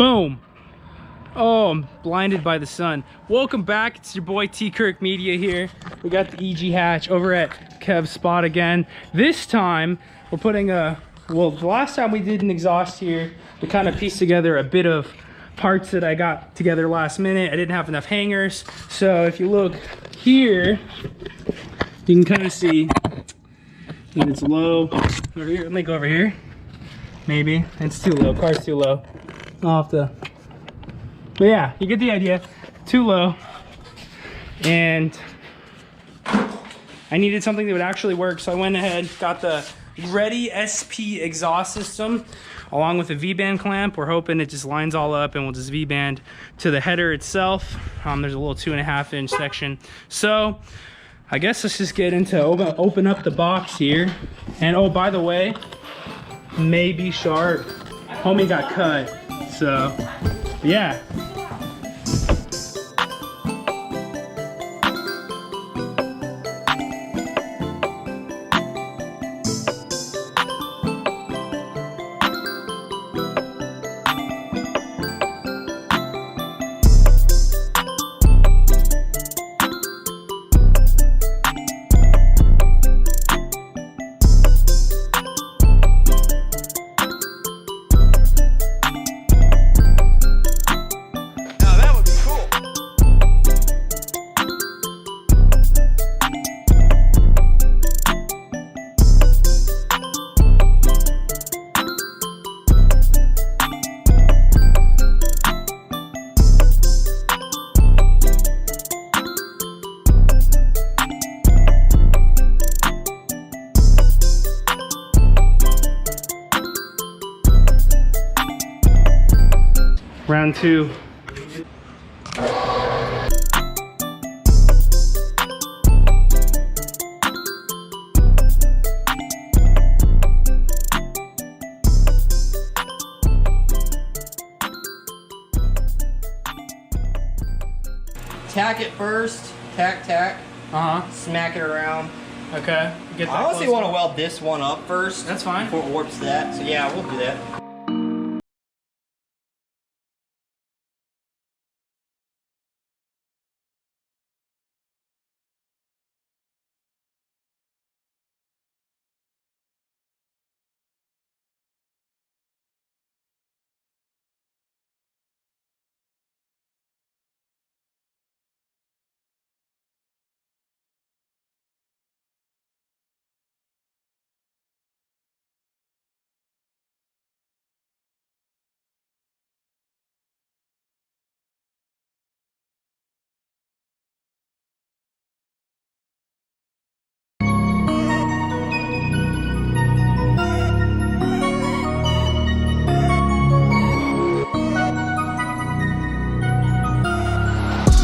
Boom. Oh, I'm blinded by the sun. Welcome back. It's your boy Tkirkmedia here. We got the EG hatch over at Kev's spot again. This time we're putting the last time we did an exhaust here, we kind of pieced together a bit of parts that I got together last minute. I didn't have enough hangers. So if you look here, you can kind of see that it's low. Over here, let me go over here. Maybe it's too low. Car's too low. I'll have to. But yeah, you get the idea. Too low. And I needed something that would actually work, so I went ahead, got the Greddy SP Exhaust system along with a V-band clamp. We're hoping it just lines all up and we'll just V-band to the header itself. There's a little 2.5 inch section. So I guess let's just get into open up the box here. And oh, by the way, maybe sharp. Homie got cut. So yeah. Round two. Tack it first. Tack. Smack it around. Okay. Get that I honestly close. want to weld this one up first. That's fine. Before it warps to that. So yeah, we'll do that.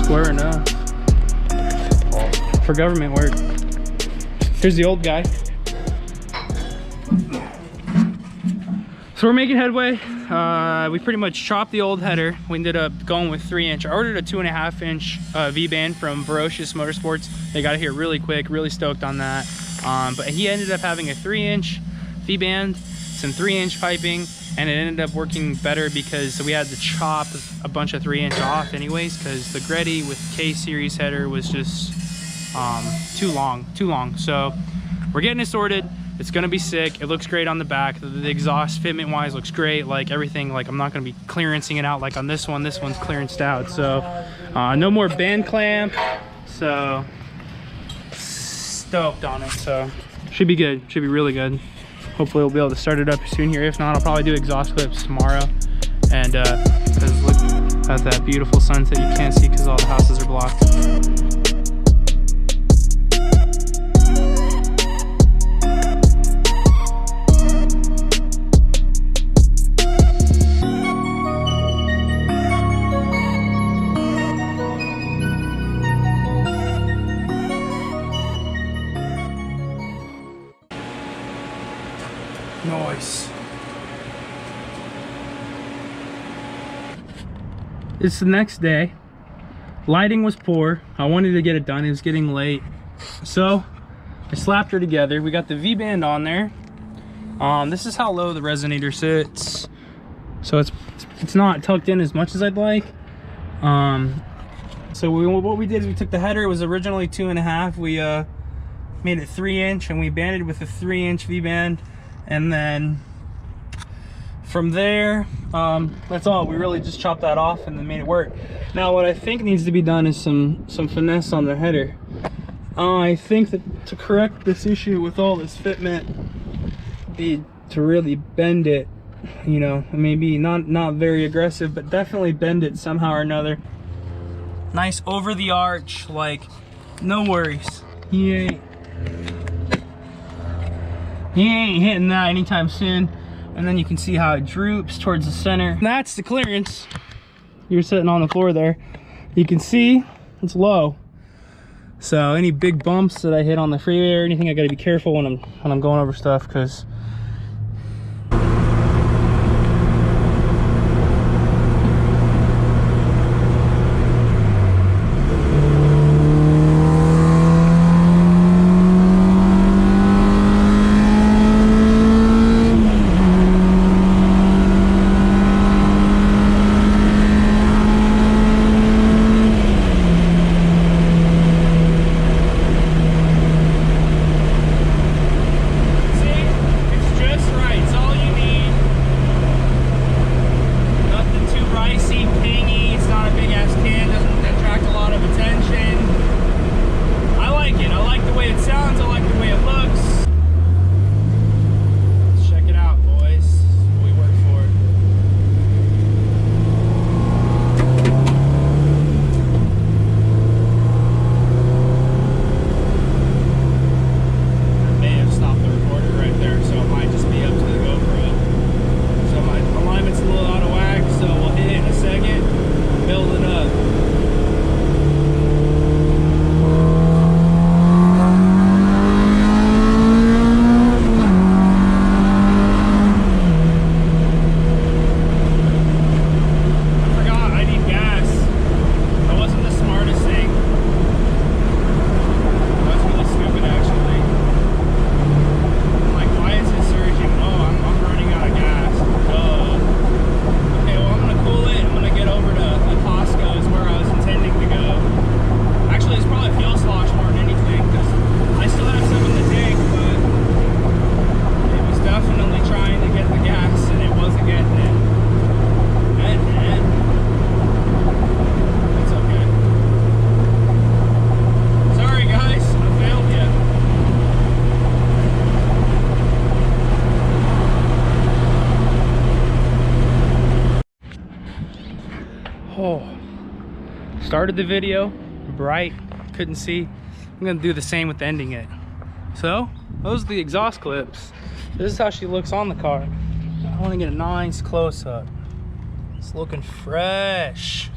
Square enough for government work. Here's the old guy. So we're making headway. We pretty much chopped the old header. We ended up going with 3 inch. I ordered a 2.5 inch V-band from Ferocious Motorsports. They got it here really quick, really stoked on that. But he ended up having a 3 inch V-band, some 3 inch piping, and it ended up working better because we had to chop a bunch of 3 inch off anyways, because the Greddy with K-series header was just too long. So we're getting it sorted. It's gonna be sick. It looks great on the back. The exhaust fitment wise looks great. Like everything, like I'm not gonna be clearancing it out like on this one. This one's clearanced out. So no more band clamp. So stoked on it. So should be good, should be really good. Hopefully we'll be able to start it up soon here. If not, I'll probably do exhaust clips tomorrow. And because look at that beautiful sunset. You can't see because all the houses are blocked. Nice. It's the next day. Lighting was poor. I wanted to get it done. It was getting late. So I slapped her together. We got the V-band on there. This is how low the resonator sits. So it's it's not tucked in as much as I'd like. So what we did is we took the header. It was originally 2.5. We made it 3-inch, and we banded with a 3-inch V-band, and then from there, that's all. We really just chopped that off and then made it work. Now what I think needs to be done is some finesse on the header. I think that to correct this issue with all this fitment, be to really bend it, you know, maybe not very aggressive, but definitely bend it somehow or another. Nice over the arch, like no worries. He ain't hitting that anytime soon. And then you can see how it droops towards the center. And that's the clearance. You're sitting on the floor there. You can see it's low. So any big bumps that I hit on the freeway or anything, I gotta be careful when I'm going over stuff, because started the video bright, couldn't see. I'm gonna do the same with ending it. So those are the exhaust clips. This is how she looks on the car. I want to get a nice close-up. It's looking fresh.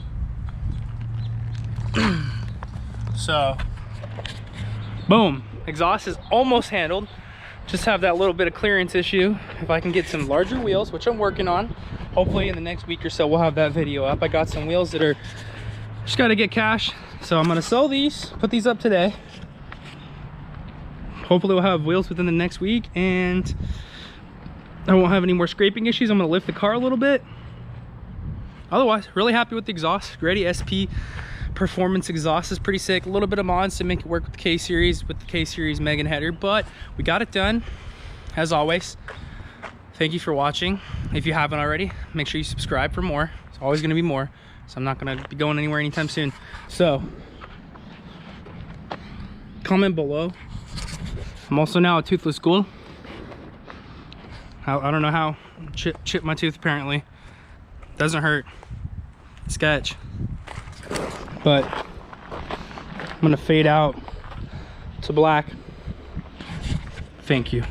So boom, exhaust is almost handled. Just have that little bit of clearance issue. If I can get some larger wheels, which I'm working on, hopefully in the next week or so we'll have that video up. I got some wheels that are just got to get cash, so I'm gonna sell these, put these up today. Hopefully we'll have wheels within the next week, and I won't have any more scraping issues. I'm gonna lift the car a little bit. Otherwise, really happy with the exhaust. Greddy SP Performance exhaust is pretty sick. A little bit of mods to make it work with the K-Series, Megan header, but we got it done. As always, thank you for watching. If you haven't already, make sure you subscribe for more. It's always gonna be more, so I'm not gonna be going anywhere anytime soon. So comment below. I'm also now a toothless ghoul. I don't know how. Chip my tooth apparently. Doesn't hurt. Sketch. But I'm gonna fade out to black. Thank you.